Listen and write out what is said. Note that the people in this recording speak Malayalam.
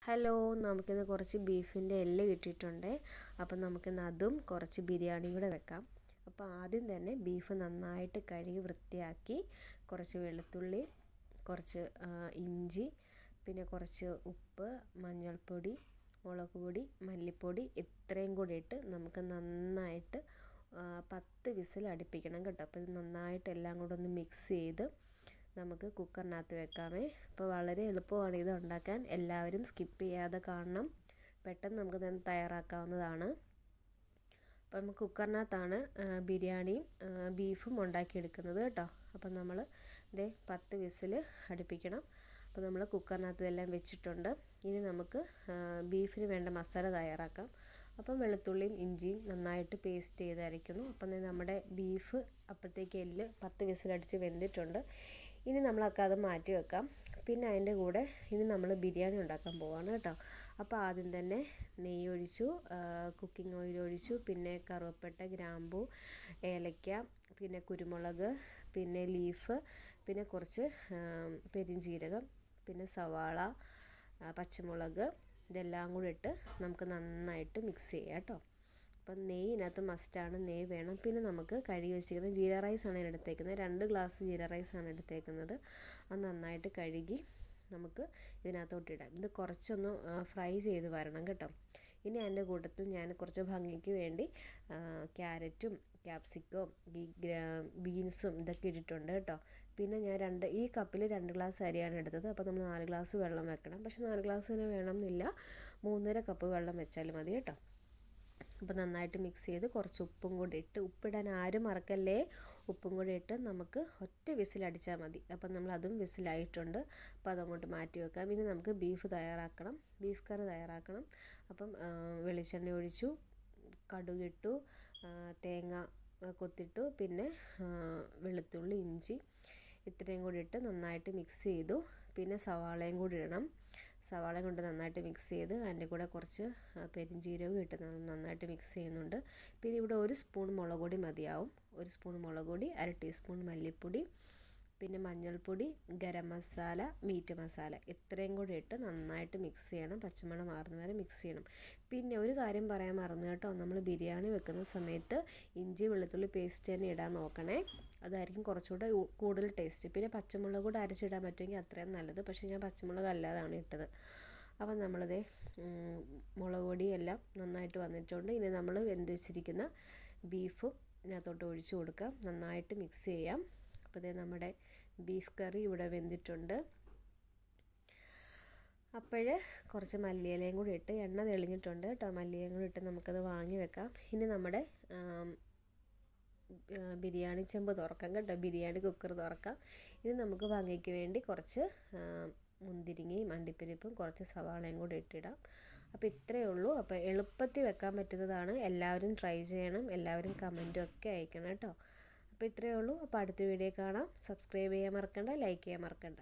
ഹലോ, നമുക്കിന്ന് കുറച്ച് ബീഫിൻ്റെ എല്ല് കിട്ടിയിട്ടുണ്ട്. അപ്പം നമുക്കിന്ന് അതും കുറച്ച് ബിരിയാണിയും കൂടെ വെക്കാം. അപ്പോൾ ആദ്യം തന്നെ ബീഫ് നന്നായിട്ട് കഴുകി വൃത്തിയാക്കി കുറച്ച് വെളുത്തുള്ളി, കുറച്ച് ഇഞ്ചി, പിന്നെ കുറച്ച് ഉപ്പ്, മഞ്ഞൾപ്പൊടി, മുളക് പൊടി, മല്ലിപ്പൊടി ഇത്രയും കൂടി ഇട്ട് നമുക്ക് നന്നായിട്ട് 10 വിസിൽ അടുപ്പിക്കണം കേട്ടോ. അപ്പോൾ ഇത് നന്നായിട്ട് എല്ലാം കൂടെ ഒന്ന് മിക്സ് ചെയ്ത് നമുക്ക് കുക്കറിനകത്ത് വെക്കാമേ. അപ്പോൾ വളരെ എളുപ്പമാണ് ഇത് ഉണ്ടാക്കാൻ. എല്ലാവരും സ്കിപ്പ് ചെയ്യാതെ കാണണം. പെട്ടെന്ന് നമുക്ക് തന്നെ തയ്യാറാക്കാവുന്നതാണ്. അപ്പോൾ നമുക്ക് കുക്കറിനകത്താണ് ബിരിയാണിയും ബീഫും ഉണ്ടാക്കിയെടുക്കുന്നത് കേട്ടോ. അപ്പം നമ്മൾ 10 വിസിൽ അടുപ്പിക്കണം. അപ്പോൾ നമ്മൾ കുക്കറിനകത്ത് ഇതെല്ലാം വെച്ചിട്ടുണ്ട്. ഇനി നമുക്ക് ബീഫിന് വേണ്ട മസാല തയ്യാറാക്കാം. അപ്പം വെളുത്തുള്ളിയും ഇഞ്ചിയും നന്നായിട്ട് പേസ്റ്റ് ചെയ്ത് അരയ്ക്കുന്നു. അപ്പം നമ്മുടെ ബീഫ് അപ്പോഴത്തേക്ക് എല്ല് 10 വിസിലടിച്ച് വെന്തിട്ടുണ്ട്. ഇനി നമ്മളൊക്കെ അത് മാറ്റി വെക്കാം. പിന്നെ അതിൻ്റെ കൂടെ ഇനി നമ്മൾ ബിരിയാണി ഉണ്ടാക്കാൻ പോവാണ് കേട്ടോ. അപ്പോൾ ആദ്യം തന്നെ നെയ്യ് ഒഴിച്ചു, കുക്കിംഗ് ഓയിൽ ഒഴിച്ചു, പിന്നെ കറുവപ്പട്ട, ഗ്രാമ്പൂ, ഏലക്ക, പിന്നെ കുരുമുളക്, പിന്നെ ലീഫ്, പിന്നെ കുറച്ച് പെരിഞ്ജീരകം, പിന്നെ സവാള, പച്ചമുളക്, ഇതെല്ലാം കൂടി ഇട്ട് നമുക്ക് നന്നായിട്ട് മിക്സ് ചെയ്യാം കേട്ടോ. അപ്പം നെയ്യിനകത്ത് മസ്റ്റാണ്, നെയ്യ് വേണം. പിന്നെ നമുക്ക് കഴുകി വെച്ചിരിക്കുന്നത് ജീര റൈസാണ് ഞാൻ എടുത്തേക്കുന്നത്. 2 ഗ്ലാസ് ജീര റൈസാണ് എടുത്തേക്കുന്നത്. അത് നന്നായിട്ട് കഴുകി നമുക്ക് ഇതിനകത്തോട്ടിടാം. ഇത് കുറച്ചൊന്ന് ഫ്രൈ ചെയ്ത് വരണം കേട്ടോ. ഇനി അതിൻ്റെ കൂട്ടത്തിൽ ഞാൻ കുറച്ച് ഭംഗിക്ക് വേണ്ടി ക്യാരറ്റും ക്യാപ്സിക്കവും ബീൻസും ഇതൊക്കെ ഇട്ടിട്ടുണ്ട് കേട്ടോ. പിന്നെ ഞാൻ ഈ കപ്പിൽ 2 ഗ്ലാസ് അരിയാണ് എടുത്തത്. അപ്പോൾ നമ്മൾ 4 ഗ്ലാസ് വെള്ളം വെക്കണം. പക്ഷെ 4 ഗ്ലാസ് തന്നെ വേണമെന്നില്ല, 3.5 കപ്പ് വെള്ളം വെച്ചാലും മതി കേട്ടോ. അപ്പോൾ നന്നായിട്ട് മിക്സ് ചെയ്ത് കുറച്ച് ഉപ്പും കൂടി ഇട്ട്, ഉപ്പിടാൻ ആരും മറക്കല്ലേ, ഉപ്പും കൂടി ഇട്ട് നമുക്ക് ഒറ്റ വിസിലടിച്ചാൽ മതി. അപ്പം നമ്മളതും വിസിലായിട്ടുണ്ട്. അപ്പോൾ അതങ്ങോട്ട് മാറ്റി വെക്കാം. ഇനി നമുക്ക് ബീഫ് കറി തയ്യാറാക്കണം. അപ്പം വെളിച്ചെണ്ണ ഒഴിച്ചു, കടുകിട്ടു, തേങ്ങ കൊത്തിട്ടു, പിന്നെ വെളുത്തുള്ളി, ഇഞ്ചി ഇത്രയും കൂടി ഇട്ട് നന്നായിട്ട് മിക്സ് ചെയ്തു. പിന്നെ സവാളയും കൂടി ഇടണം. സവാളയും കൊണ്ട് നന്നായിട്ട് മിക്സ് ചെയ്ത് അതിൻ്റെ കൂടെ കുറച്ച് പെരിഞ്ജീരകം ഇട്ട് നന്നായിട്ട് മിക്സ് ചെയ്യുന്നുണ്ട്. പിന്നെ ഇവിടെ 1 സ്പൂൺ മുളക് പൊടി മതിയാവും. 1 സ്പൂൺ മുളക് പൊടി, 1/2 ടീസ്പൂൺ മല്ലിപ്പൊടി, പിന്നെ മഞ്ഞൾപ്പൊടി, ഗരം മസാല, മീറ്റ് മസാല ഇത്രയും കൂടി ഇട്ട് നന്നായിട്ട് മിക്സ് ചെയ്യണം. പച്ചമണം മാറുന്ന വരെ മിക്സ് ചെയ്യണം. പിന്നെ ഒരു കാര്യം പറയാൻ മറന്നു കേട്ടോ, നമ്മൾ ബിരിയാണി വെക്കുന്ന സമയത്ത് ഇഞ്ചി വെളുത്തുള്ളി പേസ്റ്റ് തന്നെ ഇടാൻ നോക്കണേ. അതായിരിക്കും കുറച്ചുകൂടെ കൂടുതൽ ടേസ്റ്റ്. പിന്നെ പച്ചമുളക് കൂടെ അരച്ചിടാൻ പറ്റുമെങ്കിൽ അത്രയും നല്ലത്. പക്ഷേ ഞാൻ പച്ചമുളക് അല്ലാതാണ് ഇട്ടത്. അപ്പം നമ്മളിത് മുളക് പൊടിയെല്ലാം നന്നായിട്ട് വന്നിട്ടുണ്ട്. ഇനി നമ്മൾ വെന്ത് വെച്ചിരിക്കുന്ന ബീഫും ഇതിനകത്തോട്ട് ഒഴിച്ചു കൊടുക്കാം. നന്നായിട്ട് മിക്സ് ചെയ്യാം. അപ്പോൾ നമ്മുടെ ബീഫ് കറി ഇവിടെ വെന്തിട്ടുണ്ട്. അപ്പോൾ കുറച്ച് മല്ലിയിലയും കൂടി ഇട്ട്, എണ്ണ തെളിഞ്ഞിട്ടുണ്ട് കേട്ടോ, മല്ലിയിലയും കൂടി ഇട്ട് നമുക്കത് വാങ്ങി വെക്കാം. ഇനി നമ്മുടെ ബിരിയാണി ചെമ്പ് തുറക്കാം കേട്ടോ, ബിരിയാണി കുക്കർ തുറക്കാം. ഇത് നമുക്ക് ഭംഗിക്ക് വേണ്ടി കുറച്ച് മുന്തിരിങ്ങയും അണ്ടിപ്പരിപ്പും കുറച്ച് സവാളയും കൂടി ഇട്ടിടാം. അപ്പോൾ ഇത്രയേ ഉള്ളൂ. അപ്പോൾ എളുപ്പത്തിൽ വെക്കാൻ പറ്റുന്നതാണ്. എല്ലാവരും ട്രൈ ചെയ്യണം. എല്ലാവരും കമൻറ്റും ഒക്കെ അയക്കണം കേട്ടോ. അപ്പോൾ ഇത്രയേ ഉള്ളൂ. അപ്പോൾ അടുത്ത വീഡിയോ കാണാം. സബ്സ്ക്രൈബ് ചെയ്യാൻ മറക്കണ്ട, ലൈക്ക് ചെയ്യാൻ മറക്കണ്ട.